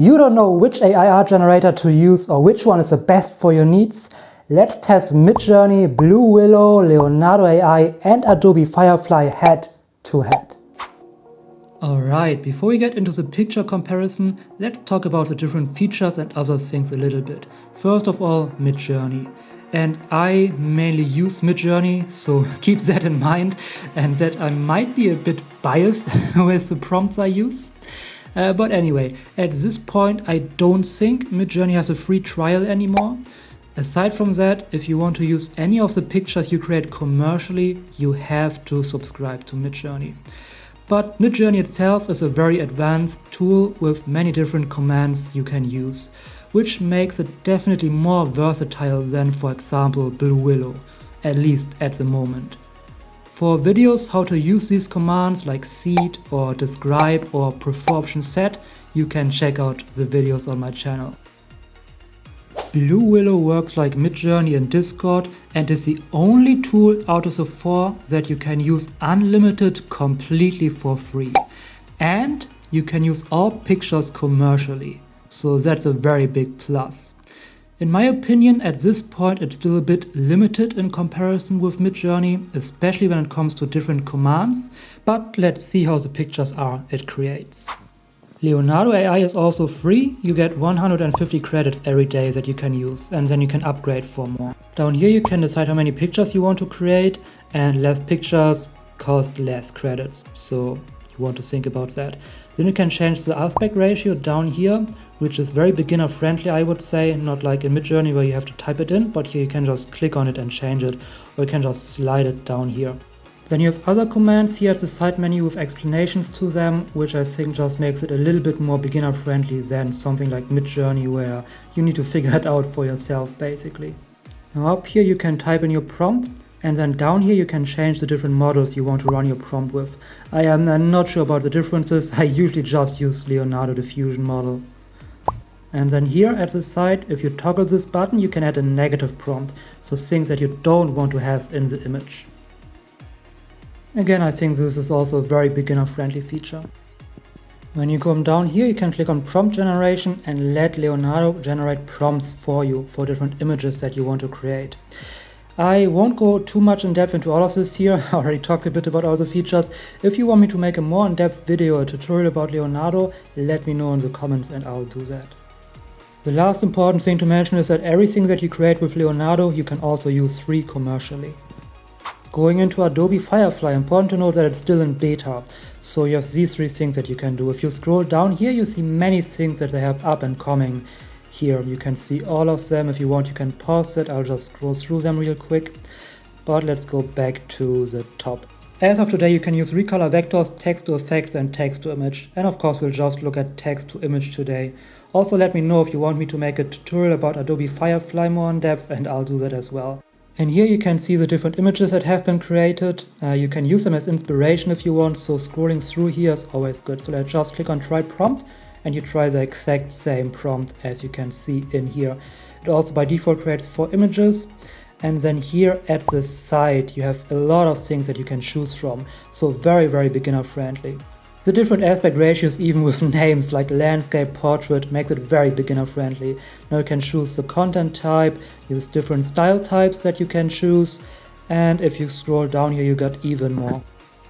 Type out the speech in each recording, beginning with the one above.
You don't know which AI art generator to use or which one is the best for your needs? Let's test Midjourney, BlueWillow, Leonardo AI and Adobe Firefly head to head. Alright, before we get into the picture comparison, let's talk about the different features and other things a little bit. First of all, Midjourney. And I mainly use Midjourney, so keep that in mind, and that I might be a bit biased with the prompts I use. But anyway, at this point I don't think Midjourney has a free trial anymore. Aside from that, if you want to use any of the pictures you create commercially, you have to subscribe to Midjourney. But Midjourney itself is a very advanced tool with many different commands you can use, which makes it definitely more versatile than, for example, BlueWillow, at least at the moment. For videos how to use these commands like seed or describe or prefer option set, you can check out the videos on my channel. BlueWillow works like Midjourney in Discord and is the only tool out of the 4 that you can use unlimited completely for free. And you can use all pictures commercially, so that's a very big plus. In my opinion, at this point it's still a bit limited in comparison with Midjourney, especially when it comes to different commands, but let's see how the pictures are it creates. Leonardo AI is also free. You get 150 credits every day that you can use, and then you can upgrade for more. Down here you can decide how many pictures you want to create, and less pictures cost less credits, so you want to think about that. Then you can change the aspect ratio down here, which is very beginner friendly, I would say, not like in Midjourney where you have to type it in, but here you can just click on it and change it, or you can just slide it down here. Then you have other commands here at the side menu with explanations to them, which I think just makes it a little bit more beginner friendly than something like Midjourney where you need to figure it out for yourself basically. Now up here you can type in your prompt, and then down here you can change the different models you want to run your prompt with. I'm not sure about the differences, I usually just use Leonardo Diffusion model. And then here at the side, if you toggle this button, you can add a negative prompt, so things that you don't want to have in the image. Again, I think this is also a very beginner-friendly feature. When you come down here, you can click on prompt generation and let Leonardo generate prompts for you for different images that you want to create. I won't go too much in depth into all of this here, I already talked a bit about all the features. If you want me to make a more in-depth video or tutorial about Leonardo, let me know in the comments and I'll do that. The last important thing to mention is that everything that you create with Leonardo you can also use free commercially. Going into Adobe Firefly, important to note that it's still in beta, so you have these 3 things that you can do. If you scroll down here, you see many things that they have up and coming here. You can see all of them. If you want, you can pause it. I'll just scroll through them real quick, but let's go back to the top. As of today, you can use recolor vectors, text to effects and text to image, and of course we'll just look at text to image today. Also let me know if you want me to make a tutorial about Adobe Firefly more in depth, and I'll do that as well. And here you can see the different images that have been created. You can use them as inspiration if you want, so scrolling through here is always good. So let's just click on try prompt and you try the exact same prompt as you can see in here. It also by default creates 4 images. And then here at the side you have a lot of things that you can choose from, so very, very beginner friendly. The different aspect ratios, even with names like landscape, portrait, makes it very beginner friendly. Now you can choose the content type, use different style types that you can choose, and if you scroll down here you got even more.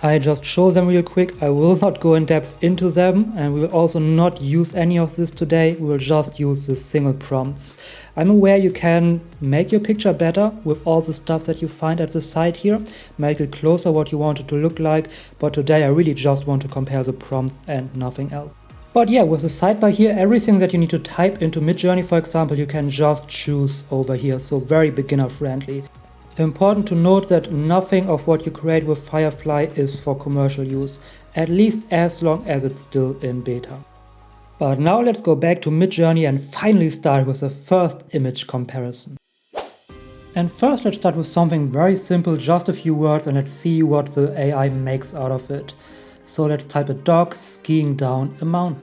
I just show them real quick. I will not go in depth into them, and we will also not use any of this today. We will just use the single prompts. I'm aware you can make your picture better with all the stuff that you find at the side here, make it closer what you want it to look like, but today I really just want to compare the prompts and nothing else. But yeah, with the sidebar here, everything that you need to type into Midjourney, for example, you can just choose over here, so very beginner friendly. Important to note that nothing of what you create with Firefly is for commercial use, at least as long as it's still in beta. But now let's go back to Midjourney and finally start with the first image comparison. And first let's start with something very simple, just a few words, and let's see what the AI makes out of it. So let's type a dog skiing down a mountain.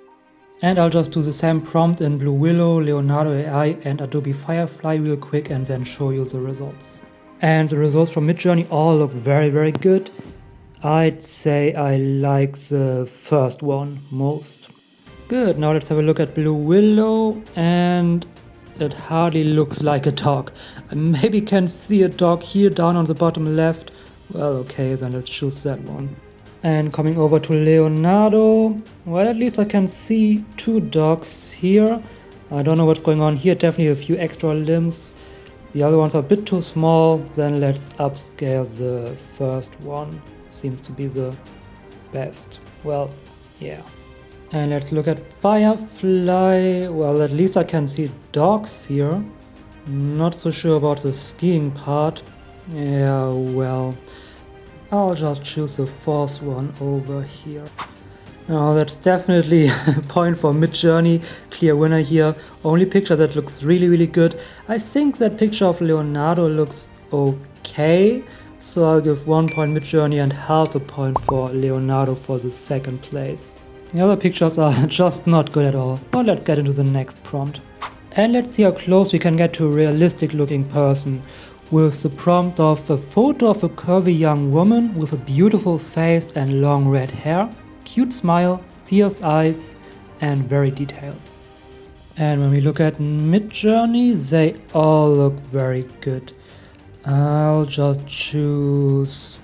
And I'll just do the same prompt in BlueWillow, Leonardo AI and Adobe Firefly real quick and then show you the results. And the results from Midjourney all look very, very good. I'd say I like the first one most. Good, now let's have a look at BlueWillow, and it hardly looks like a dog. I maybe can see a dog here down on the bottom left. Well, okay, then let's choose that one. And coming over to Leonardo, well, at least I can see two dogs here. I don't know what's going on here, definitely a few extra limbs. The other ones are a bit too small. Then let's upscale the first one. Seems to be the best. Well, yeah. And let's look at Firefly. Well, at least I can see dogs here. Not so sure about the skiing part. Yeah, well, I'll just choose the fourth one over here. Now that's definitely a point for Midjourney. Clear winner here. Only picture that looks really good. I think that picture of Leonardo looks okay. So I'll give 1 point Midjourney and half a point for Leonardo for the second place. The other pictures are just not good at all. But let's get into the next prompt. And let's see how close we can get to a realistic looking person. With the prompt of a photo of a curvy young woman with a beautiful face and long red hair, cute smile, fierce eyes, and very detailed. And when we look at Midjourney, they all look very good. I'll just choose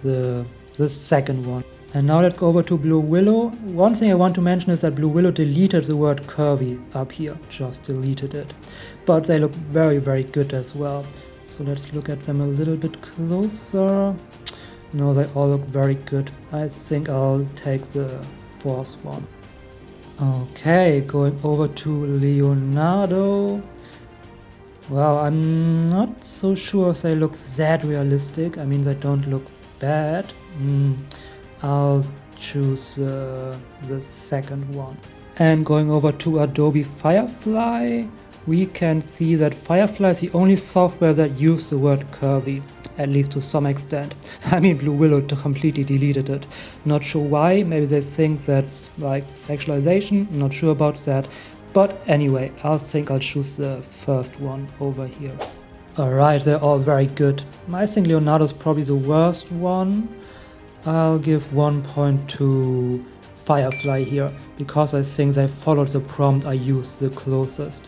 the second one. And now let's go over to BlueWillow. One thing I want to mention is that BlueWillow deleted the word curvy up here, just deleted it. But they look very good as well. So let's look at them a little bit closer. No, they all look very good. I think I'll take the fourth one. Okay, going over to Leonardo. Well, I'm not so sure if they look that realistic. I mean, they don't look bad. I'll choose the second one. And going over to Adobe Firefly, we can see that Firefly is the only software that uses the word curvy, at least to some extent. I mean, BlueWillow completely deleted it. Not sure why, maybe they think that's like sexualization, not sure about that. But anyway, I think I'll choose the first one over here. Alright, they're all very good. I think Leonardo's probably the worst one. I'll give 1 point to Firefly here, because I think they followed the prompt I used the closest.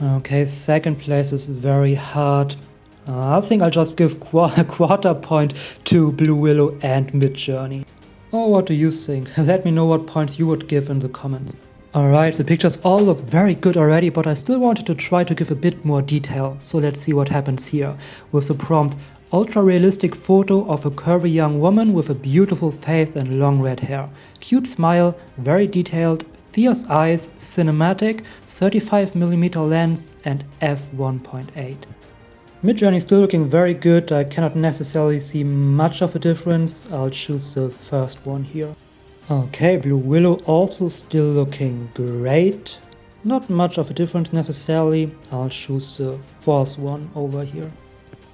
Okay, second place is very hard. I think I'll just give a quarter point to BlueWillow and Midjourney. Oh, what do you think? Let me know what points you would give in the comments. Alright, the pictures all look very good already, but I still wanted to try to give a bit more detail. So let's see what happens here. With the prompt, ultra realistic photo of a curvy young woman with a beautiful face and long red hair. Cute smile, very detailed, fierce eyes, cinematic, 35mm lens and f1.8. Midjourney is still looking very good. I cannot necessarily see much of a difference. I'll choose the first one here. Okay, BlueWillow also still looking great. Not much of a difference necessarily. I'll choose the fourth one over here.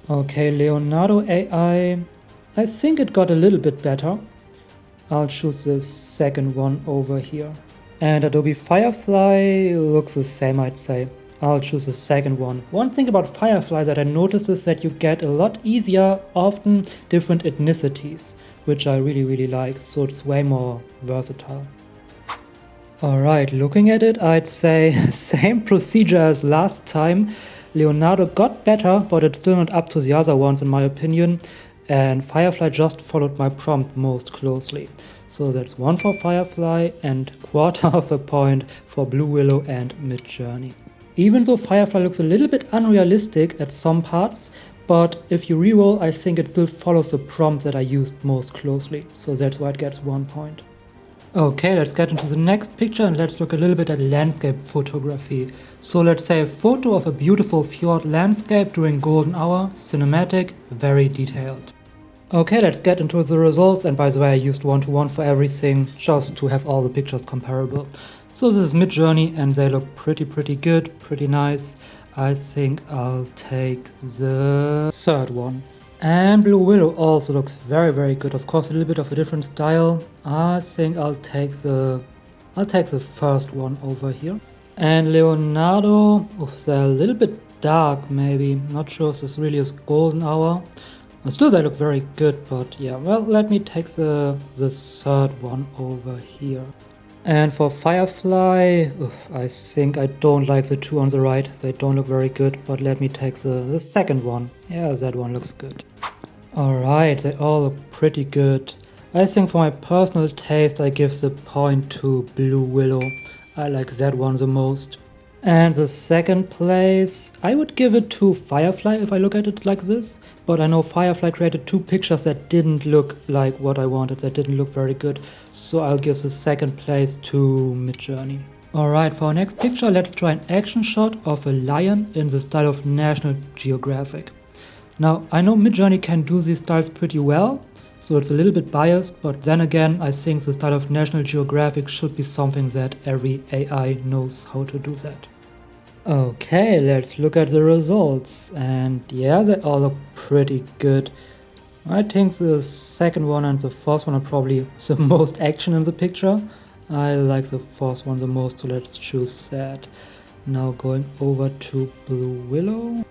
Okay, Leonardo AI. I think it got a little bit better. I'll choose the second one over here. And Adobe Firefly looks the same, I'd say. I'll choose the second one. One thing about Firefly that I noticed is that you get a lot easier, often different ethnicities, which I really like, so it's way more versatile. Alright, looking at it, I'd say same procedure as last time. Leonardo got better, but it's still not up to the other ones in my opinion, and Firefly just followed my prompt most closely. So that's 1 for Firefly and quarter of a point for BlueWillow and Midjourney. Even though Firefly looks a little bit unrealistic at some parts, but if you reroll, I think it still follows the prompt that I used most closely, so that's why it gets 1 point. Okay, let's get into the next picture and let's look a little bit at landscape photography. So let's say a photo of a beautiful fjord landscape during golden hour, cinematic, very detailed. Okay, let's get into the results, and by the way I used 1-to-1 for everything just to have all the pictures comparable. So this is Midjourney and they look pretty good, pretty nice. I think I'll take the third one. And BlueWillow also looks very good. Of course, a little bit of a different style. I think I'll take the first one over here. And Leonardo, they're a little bit dark maybe. Not sure if this really is golden hour. Still, they look very good, but yeah. Well, let me take the third one over here. And for Firefly, I think I don't like the two on the right. They don't look very good, but let me take the second one. Yeah, that one looks good. Alright, they all look pretty good. I think for my personal taste I give the point to BlueWillow. I like that one the most. And the second place, I would give it to Firefly if I look at it like this. But I know Firefly created two pictures that didn't look like what I wanted, that didn't look very good. So I'll give the second place to Midjourney. Alright, for our next picture, let's try an action shot of a lion in the style of National Geographic. Now, I know Midjourney can do these styles pretty well, so it's a little bit biased, but then again, I think the style of National Geographic should be something that every AI knows how to do that. Okay, let's look at the results, and yeah, they all look pretty good. I think the second one and the first one are probably the most action in the picture. I like the first one the most, so let's choose that. Now going over to BlueWillow.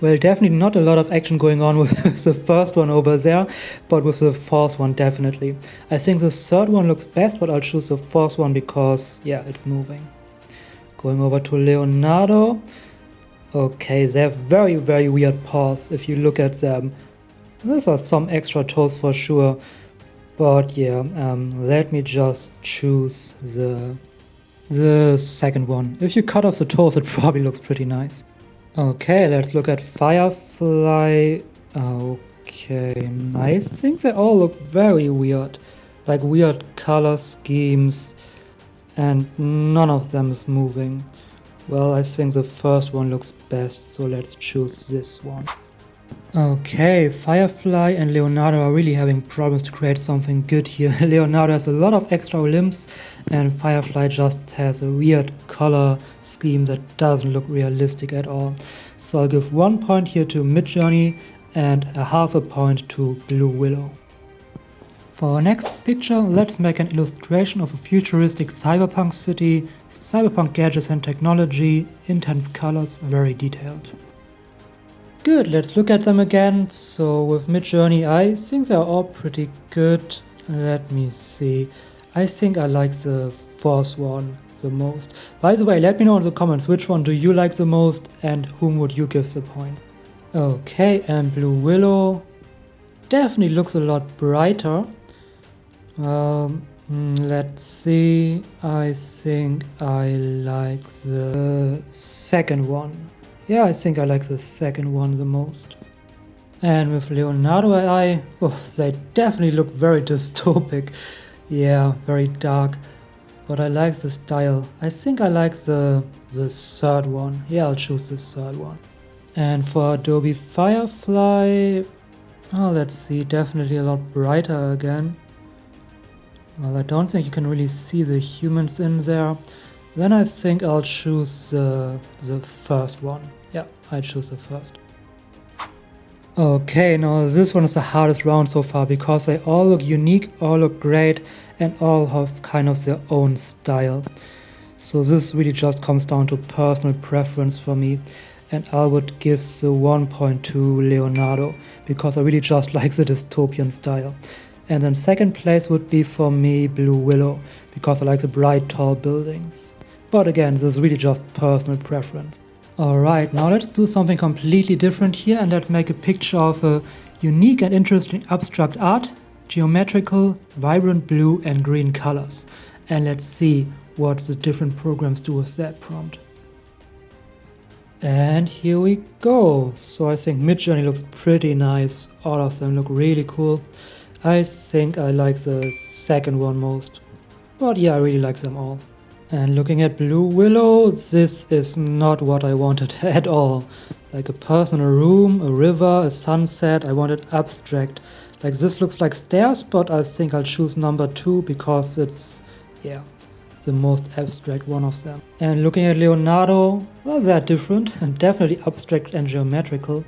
Well, definitely not a lot of action going on with the first one over there, but with the fourth one definitely. I think the third one looks best, but I'll choose the fourth one because, yeah, it's moving. Going over to Leonardo. Okay, they have very, very weird paws if you look at them. These are some extra toes for sure. But yeah, let me just choose the second one. If you cut off the toes, it probably looks pretty nice. Okay, let's look at Firefly. Okay, I think they all look very weird. Like weird color schemes. And none of them is moving. Well, I think the first one looks best, so let's choose this one. Okay, Firefly and Leonardo are really having problems to create something good here. Leonardo has a lot of extra limbs, and Firefly just has a weird color scheme that doesn't look realistic at all. So I'll give 1 point here to Midjourney and a half a point to BlueWillow. For our next picture, let's make an illustration of a futuristic cyberpunk city, cyberpunk gadgets and technology, intense colors, very detailed. Good, let's look at them again. So with Midjourney, I think they're all pretty good. Let me see. I think I like the fourth one the most. By the way, let me know in the comments which one do you like the most and whom would you give the point. Okay, and BlueWillow definitely looks a lot brighter. Let's see, I think I like the second one. Yeah, I think I like the second one the most. And with Leonardo AI, they definitely look very dystopic. Yeah, very dark. But I like the style. I think I like the third one. Yeah, I'll choose the third one. And for Adobe Firefly, let's see, definitely a lot brighter again. Well, I don't think you can really see the humans in there. Then I think I'll choose the first one. Yeah, I choose the first. Okay, now this one is the hardest round so far because they all look unique, all look great, and all have kind of their own style. So this really just comes down to personal preference for me. And I would give the 1 point to Leonardo because I really just like the dystopian style. And then second place would be for me BlueWillow because I like the bright tall buildings. But again, this is really just personal preference. Alright, now let's do something completely different here and let's make a picture of a unique and interesting abstract art, geometrical, vibrant blue and green colors. And let's see what the different programs do with that prompt. And here we go. So I think Midjourney looks pretty nice. All of them look really cool. I think I like the second one most. But yeah, I really like them all. And looking at BlueWillow, this is not what I wanted at all. Like a person in a room, a river, a sunset, I wanted abstract. Like this looks like stairs, but I think I'll choose number 2 because it's, yeah, the most abstract one of them. And looking at Leonardo, well, they're different and definitely abstract and geometrical.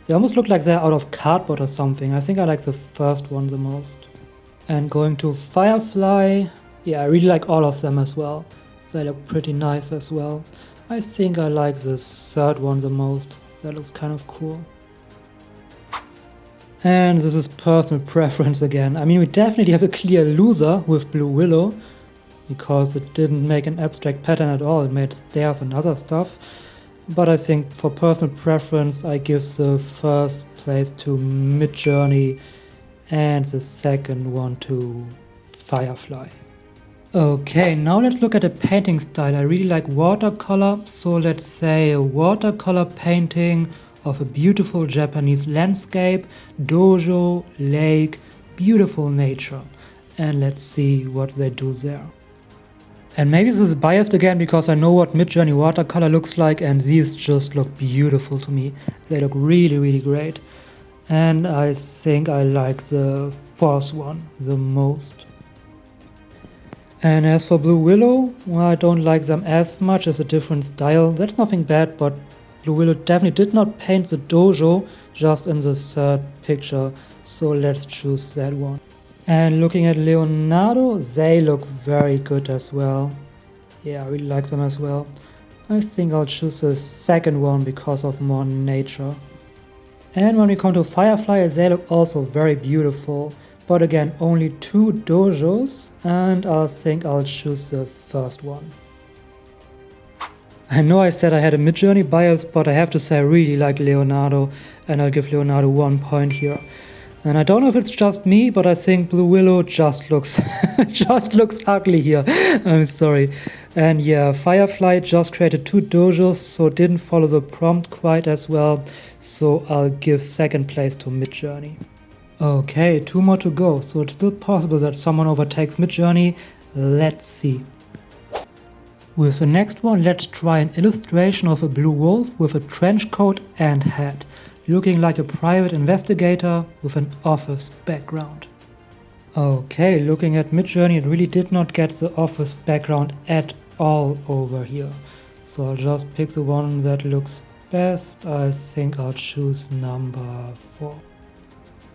They almost look like they're out of cardboard or something. I think I like the first one the most. And going to Firefly, yeah, I really like all of them as well. They look pretty nice as well. I think I like the third one the most. That looks kind of cool. And this is personal preference again. I mean, we definitely have a clear loser with BlueWillow, because it didn't make an abstract pattern at all. It made stairs and other stuff. But I think for personal preference, I give the first place to Midjourney and the second one to Firefly. Okay, now let's look at the painting style. I really like watercolor, so let's say a watercolor painting of a beautiful Japanese landscape, dojo, lake, beautiful nature. And let's see what they do there. And maybe this is biased again because I know what Midjourney watercolor looks like, and these just look beautiful to me. They look really, really great. And I think I like the fourth one the most. And as for BlueWillow, well, I don't like them as much. It's a different style. That's nothing bad, but BlueWillow definitely did not paint the dojo, just in the third picture. So let's choose that one. And looking at Leonardo, they look very good as well. Yeah, I really like them as well. I think I'll choose the second one because of more nature. And when we come to Firefly, they look also very beautiful. But again, only 2 dojos, and I think I'll choose the first one. I know I said I had a Midjourney bias, but I have to say I really like Leonardo, and I'll give Leonardo 1 point here. And I don't know if it's just me, but I think BlueWillow just looks just looks ugly here. I'm sorry. And yeah, Firefly just created 2 dojos, so didn't follow the prompt quite as well. So I'll give second place to Midjourney. Okay, 2 more to go, so it's still possible that someone overtakes Midjourney. Let's see. With the next one, let's try an illustration of a blue wolf with a trench coat and hat, looking like a private investigator with an office background. Okay, looking at Midjourney, it really did not get the office background at all over here. So I'll just pick the one that looks best. I think I'll choose number 4.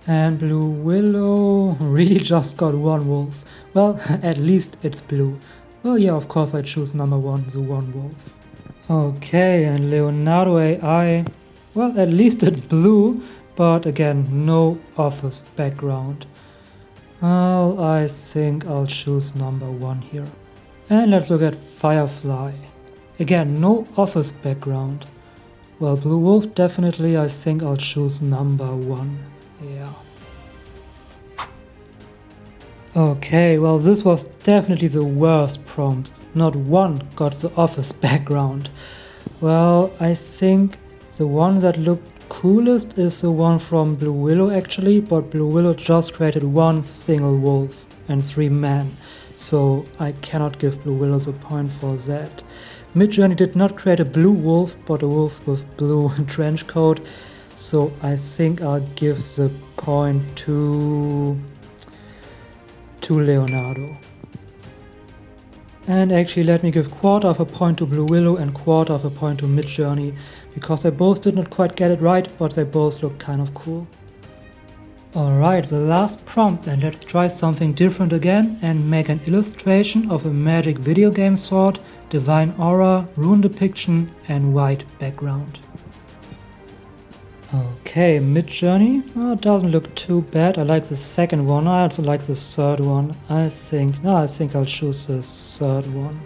And BlueWillow really just got 1 wolf. Well, at least it's blue. Well, yeah, of course I choose number 1, the 1 wolf. Okay, and Leonardo AI, well, at least it's blue, but again, no office background. Well, I think I'll choose number 1 here. And let's look at Firefly. Again, no office background. Well, blue wolf definitely, I think I'll choose number 1. Yeah. Okay, well, this was definitely the worst prompt. Not one got the office background. Well, I think the one that looked coolest is the one from BlueWillow actually, but BlueWillow just created 1 single wolf and 3 men. So I cannot give BlueWillow the point for that. Midjourney did not create a blue wolf, but a wolf with blue trench coat. So I think I'll give the point to Leonardo. And actually let me give quarter of a point to BlueWillow and quarter of a point to Midjourney, because they both did not quite get it right, but they both look kind of cool. Alright, the last prompt, and let's try something different again and make an illustration of a magic video game sword, divine aura, rune depiction and white background. Okay, Midjourney, oh, it doesn't look too bad. I like the second one, I also like the third one. I think I'll choose the third one.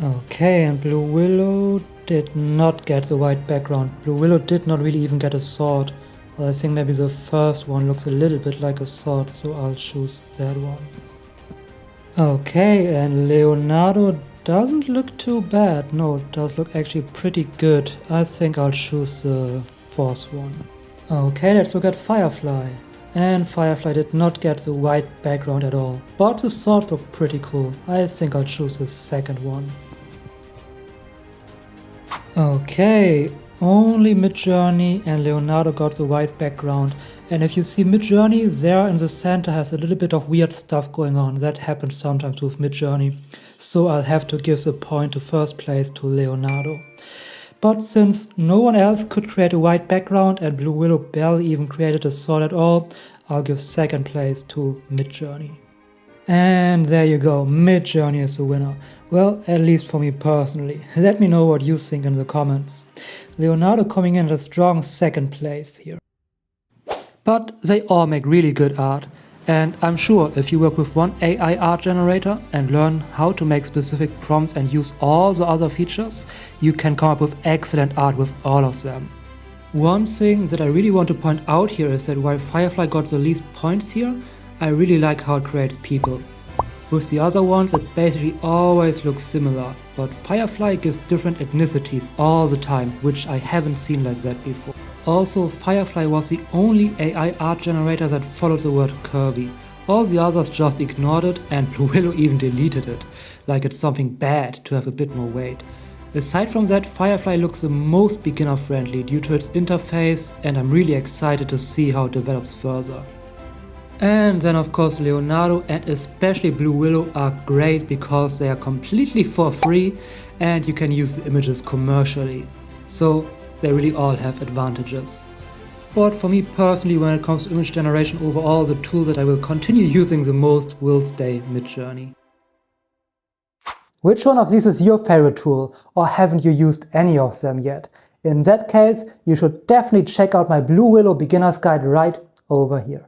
Okay, and BlueWillow did not get the white background. BlueWillow did not really even get a sword. Well, I think maybe the first one looks a little bit like a sword, so I'll choose that one. Okay, and Leonardo doesn't look too bad. No, it does look actually pretty good. I think I'll choose the fourth one. Okay, let's look at Firefly. And Firefly did not get the white background at all, but the swords look pretty cool. I think I'll choose the second one. Okay, only Midjourney and Leonardo got the white background. And if you see Midjourney, there in the center has a little bit of weird stuff going on. That happens sometimes with Midjourney. So I'll have to give the point to first place to Leonardo. But since no one else could create a white background and BlueWillow barely even created a sword at all, I'll give second place to Midjourney. And there you go, Midjourney is the winner. Well, at least for me personally. Let me know what you think in the comments. Leonardo coming in at a strong second place here. But they all make really good art. And I'm sure if you work with one AI art generator and learn how to make specific prompts and use all the other features, you can come up with excellent art with all of them. One thing that I really want to point out here is that while Firefly got the least points here, I really like how it creates people. With the other ones, it basically always looks similar, but Firefly gives different ethnicities all the time, which I haven't seen like that before. Also, Firefly was the only AI art generator that followed the word curvy. All the others just ignored it, and BlueWillow even deleted it, like it's something bad to have a bit more weight. Aside from that, Firefly looks the most beginner friendly due to its interface, and I'm really excited to see how it develops further. And then of course Leonardo and especially BlueWillow are great because they are completely for free and you can use the images commercially. So they really all have advantages. But for me personally, when it comes to image generation overall, the tool that I will continue using the most will stay Midjourney. Which one of these is your favorite tool, or haven't you used any of them yet? In that case, you should definitely check out my BlueWillow beginner's guide right over here.